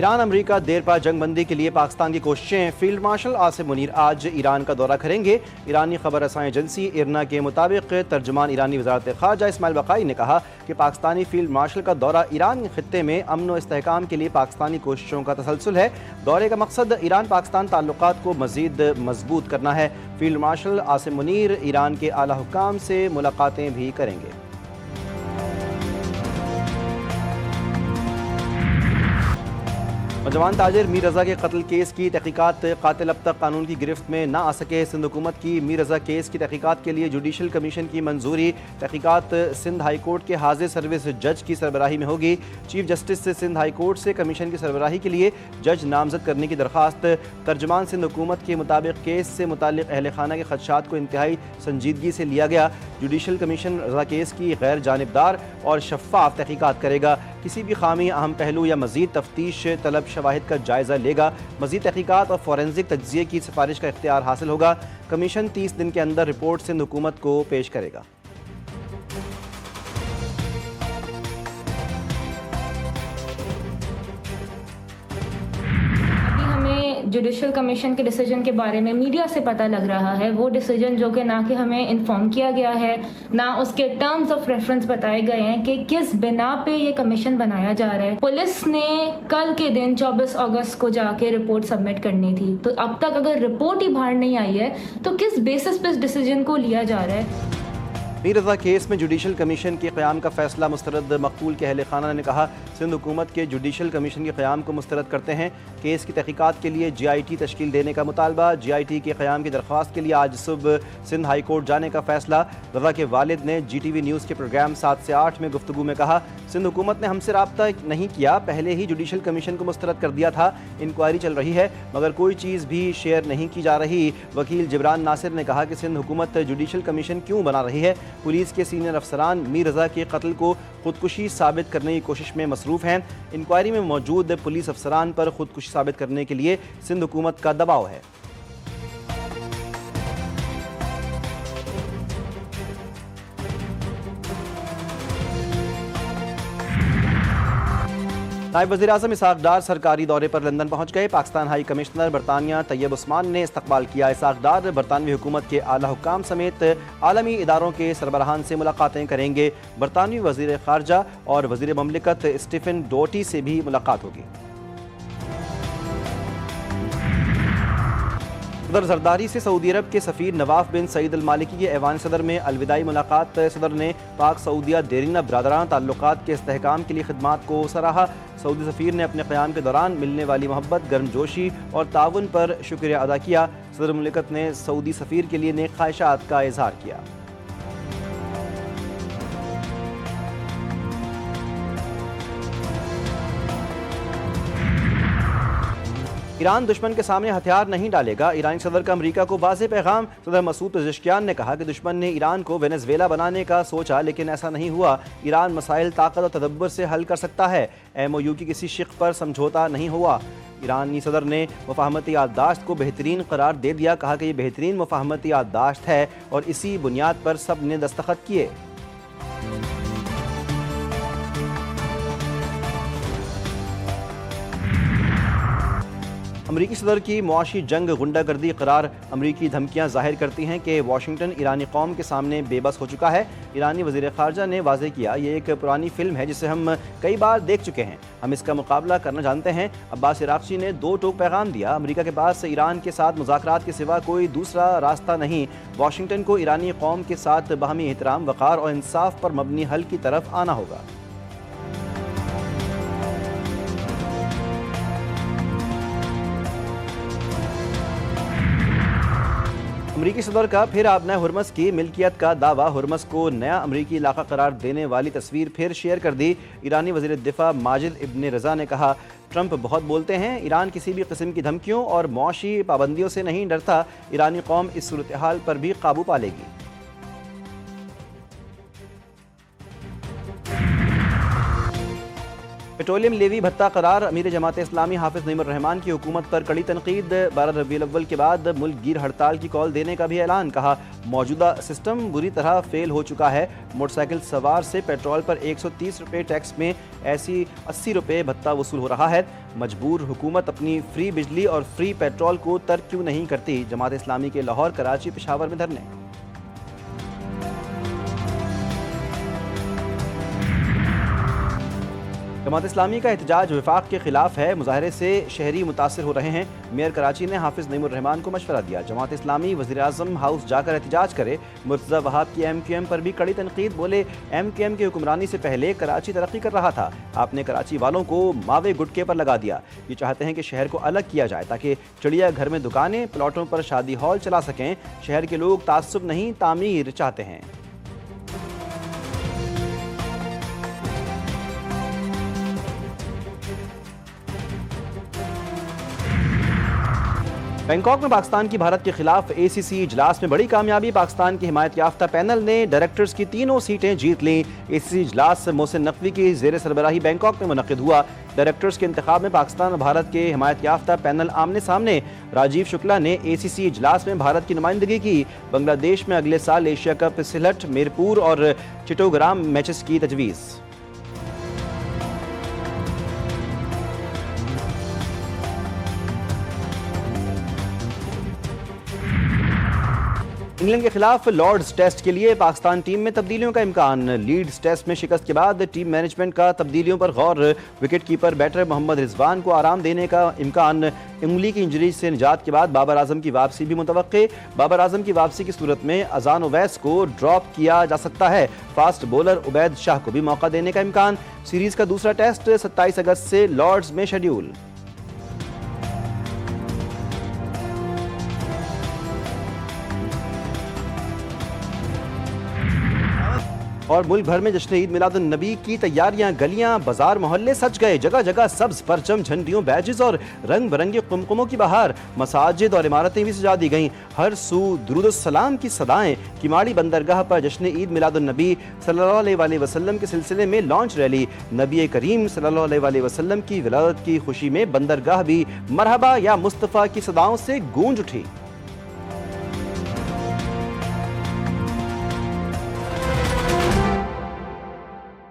Iran अमरीका देर पा जंगबंदी के लिए पाकिस्तान की कोशिशें। फील्ड मार्शल आसिम मुनीर आज ईरान का दौरा करेंगे। ईरानी खबर रसाई एजेंसी इरना के मुताबिक तर्जुमान ईरानी वज़ारत ख़ारजा इस्माइल बक़ाई ने कहा कि पाकिस्तानी फील्ड मार्शल का दौरा ईरान खित्ते में अमन व इस्तेहकाम के लिए पाकिस्तानी कोशिशों का तसलसल है। दौरे का मकसद ईरान पाकिस्तान ताल्लुकात को मज़ीद मजबूत करना है। Field marshal Asim Munir Iran के आला हुक्काम से मुलाकातें भी करेंगे। नौजवान ताजिर मीर रज़ा के कत्ल केस की तहकीकात। कातिल अब तक कानून की गिरफ्त में ना आ सके। सिंध हुकूमत की मीर रज़ा केस की तहकीकात के लिए जुडिशल कमीशन की मंजूरी। तहकीकात सिंध हाई कोर्ट के हाजिर सर्विस जज की सरबराही में होगी। चीफ जस्टिस से सिंध हाई कोर्ट से कमीशन की सरबराही के लिए जज नामजद करने की दरख्वास्त। तर्जुमान सिंध हुकूमत के मुताबिक केस से मुताल्लिक़ अहल खाना के खदशात को इंतहाई संजीदगी से लिया गया। जुडिशल कमीशन रज़ा केस की गैर जानिबदार और शफाफ तहकीकात करेगा। किसी भी खामी, अहम पहलू या मज़ीद तफ्तीश तलब शवाहिद का जायज़ा लेगा। मज़ीद तहकीकात और फोरेंसिक तज्ज़िये की सिफारिश का इख्तियार हासिल होगा। कमीशन 30 दिन के अंदर रिपोर्ट सिंध हुकूमत को पेश करेगा। जुडिशल कमीशन के डिसीजन के बारे में मीडिया से पता लग रहा है। वो डिसीजन जो कि ना कि हमें इन्फॉर्म किया गया है, ना उसके टर्म्स ऑफ रेफरेंस बताए गए हैं कि किस बिना पे ये कमीशन बनाया जा रहा है। पुलिस ने कल के दिन 24 अगस्त को जाके रिपोर्ट सबमिट करनी थी, तो अब तक अगर रिपोर्ट ही बाहर नहीं आई है तो किस बेसिस पे इस डिसीजन को लिया जा रहा है। मीर रज़ा केस में जुडिशल कमीशन के क़याम का फैसला मुस्तरद। मकतूल के अहल खाना ने कहा सिंध हुकूमत के जुडिशल कमीशन के क़याम को मुस्तरद करते हैं। केस की तहकीकात के लिए GIT तश्कील देने का मुतालबा। GIT के क़याम की दरख्वास्त के लिए आज सुबह सिंध हाई कोर्ट जाने का फैसला। रज़ा के वालिद ने GTV न्यूज़ के प्रोग्राम 7 से 8 में गुफ्तगू में कहा सिंध हुकूमत ने हमसे रब्ता नहीं किया, पहले ही जुडिशल कमीशन को मुस्तरद कर दिया था। इंक्वायरी चल रही है मगर कोई चीज़ भी शेयर नहीं की जा रही। वकील जिब्रान नासिर ने कहा कि सिंध हुकूमत जुडिशल कमीशन क्यों बना रही है। पुलिस के सीनियर अफसरान मीर रज़ा के कत्ल को खुदकुशी साबित करने की कोशिश में मसरूफ़ हैं। इंक्वायरी में मौजूद पुलिस अफसरान पर खुदकुशी साबित करने के लिए सिंध हुकूमत का दबाव है। नायब वज़ीर-ए-आज़म इसहाक़ डार सरकारी दौरे पर लंदन पहुँच गए। पाकिस्तान हाई कमिश्नर बरतानिया तैयब उस्मान ने इस्तकबाल किया। इसहाक़ डार बरतानवी हुकूमत के आला हुक्काम समेत आलमी इदारों के सरबराहान से मुलाकातें करेंगे। बरतानवी वज़ीर ख़ारजा और वज़ीर ममलिकत स्टीफन डोटी से भी मुलाकात होगी। सदर जरदारी से सऊदी अरब के सफ़ीर नवाफ बिन सईद अल मालिकी की ऐवान सदर में अलविदाई मुलाकात। सदर ने पाक सऊदिया देरीना बरादराना ताल्लुकात के इस्तेहकाम के लिए खिदमात को सराहा। सऊदी सफ़ीर ने अपने क़याम के दौरान मिलने वाली मोहब्बत, गर्मजोशी और ताउन पर शुक्रिया अदा किया। सदर मुमलिकत ने सऊदी सफ़ीर के लिए नेक ख्वाहिशात का इजहार किया। ईरान दुश्मन के सामने हथियार नहीं डालेगा। ईरानी सदर का अमरीका को वाज़ेह पैगाम। सदर मसूद पेज़ेश्कियान ने कहा कि दुश्मन ने ईरान को वेनेज़ुएला बनाने का सोचा लेकिन ऐसा नहीं हुआ। ईरान मसाइल ताकत और तदब्बर से हल कर सकता है। MOU की किसी शिक़ पर समझौता नहीं हुआ। ईरानी सदर ने मुफ़ाहमती याददाश्त को बेहतरीन करार दे दिया। कहा कि ये बेहतरीन मुफ़ाहमती याददाश्त है और इसी बुनियाद पर सब ने दस्तखत किए। अमरीकी सदर की मुआशी जंग गुंडागर्दी करार। अमरीकी धमकियां जाहिर करती हैं कि वाशिंगटन ईरानी कौम के सामने बेबस हो चुका है। ईरानी वज़ीर ख़ारजा ने वाज़ेह किया ये एक पुरानी फिल्म है जिसे हम कई बार देख चुके हैं, हम इसका मुकाबला करना जानते हैं। अब्बास इराक़ची ने 2 टोक पैगाम दिया। अमरीका के पास ईरान के साथ मुज़ाकरात के सिवा कोई दूसरा रास्ता नहीं। वाशिंगटन को ईरानी कौम के साथ बाहमी एहतराम, वक़ार और इंसाफ पर मबनी हल की तरफ आना होगा। अमरीकी सदर का फिर आबना हुर्मस की मिल्कियत का दावा। हुर्मस को नया अमरीकी इलाका करार देने वाली तस्वीर फिर शेयर कर दी। ईरानी वज़ीर दिफा माजिद इब्न रज़ा ने कहा ट्रंप बहुत बोलते हैं, ईरान किसी भी किस्म की धमकियों और मौशी पाबंदियों से नहीं डरता। ईरानी कौम इस सूरत हाल पर भी काबू पा लेगी। पेट्रोलियम लेवी भत्ता करार। अमीर जमात इस्लामी हाफिज नईमुर रहमान की हुकूमत पर कड़ी तनकीद। 12 रबीउल अव्वल के बाद मुल्क गिर हड़ताल की कॉल देने का भी ऐलान। कहा मौजूदा सिस्टम बुरी तरह फेल हो चुका है। मोटरसाइकिल सवार से पेट्रोल पर 130 रुपये टैक्स में ऐसी 80 रुपये भत्ता वसूल हो रहा है। मजबूर हुकूमत अपनी फ्री बिजली और फ्री पेट्रोल को तर्क क्यों नहीं करती। जमात इस्लामी के लाहौर, कराची, पेशावर में धरने। जमात इस्लामी का एहतजाज वफाक के खिलाफ है। मुजाहरे से शहरी मुतासर हो रहे हैं। मेयर कराची ने हाफिज नईमुर रहमान को मशवरा दिया जमात इस्लामी वज़ीर आज़म हाउस जाकर एहतजाज करे। मुर्तज़ा वहाब की MQM पर भी कड़ी तनकीद। बोले MQM की हुक्मरानी से पहले कराची तरक्की कर रहा था। आपने कराची वालों को मावे गुटके पर लगा दिया। ये चाहते हैं कि शहर को अलग किया जाए ताकि चिड़ियाघर में दुकानें, प्लॉटों पर शादी हॉल चला सकें। शहर के लोग तासुब नहीं, तामीर चाहते हैं। बैंकॉक में पाकिस्तान की भारत के खिलाफ ACC इजलास में बड़ी कामयाबी। पाकिस्तान की हिमायत याफ्ता पैनल ने डायरेक्टर्स की तीनों सीटें जीत लीं। ACC इजलास मोहसिन नकवी की ज़ेर सरबराही बैंकॉक में मुनक़िद हुआ। डायरेक्टर्स के इंतखाब में पाकिस्तान और भारत के हिमायत याफ्ता पैनल आमने सामने। राजीव शुक्ला ने ACC इजलास में भारत की नुमाइंदगी की। बांग्लादेश में अगले साल एशिया कप सिलहट, मीरपुर और चिट्टोग्राम मैचेस की तजवीज़। इंग्लैंड के खिलाफ लॉर्ड्स टेस्ट के लिए पाकिस्तान टीम में तब्दीलियों का इम्कान। लीड्स टेस्ट में शिकस्त के बाद टीम मैनेजमेंट का तब्दीलियों पर गौर। Wicket keeper batter Mohammad Rizwan को आराम देने का इम्कान। उंगली की इंजरी से निजात के बाद बाबर आजम की वापसी भी मुतवक्के। बाबर आजम की वापसी की सूरत में अजान ओवैस को ड्रॉप किया जा सकता है। फास्ट बॉलर उबैद शाह को भी मौका देने का इम्कान। सीरीज का दूसरा टेस्ट 27 अगस्त से लॉर्ड्स में शेड्यूल। और मुल्क भर में जश्न ईद मिलादुन नबी की तैयारियां। गलियां, बाजार, मोहल्ले सज गए। जगह जगह सब्ज परचम, झंडियों, बैजेस और रंग बिरंगे कुमकुमों की बहार। मसाजिद और इमारतें भी सजा दी गईं। हर सू दुरूद सलाम की सदाएं। किमाड़ी बंदरगाह पर जश्न ईद मिलादुन नबी सल्लल्लाहु अलैहि वसल्लम के सिलसिले में लॉन्च रैली। नबी करीम सल्लल्लाहु अलैहि वसल्लम की विलादत की खुशी में बंदरगाह भी मरहबा या मुस्तफ़ा की सदाओं से गूंज उठी।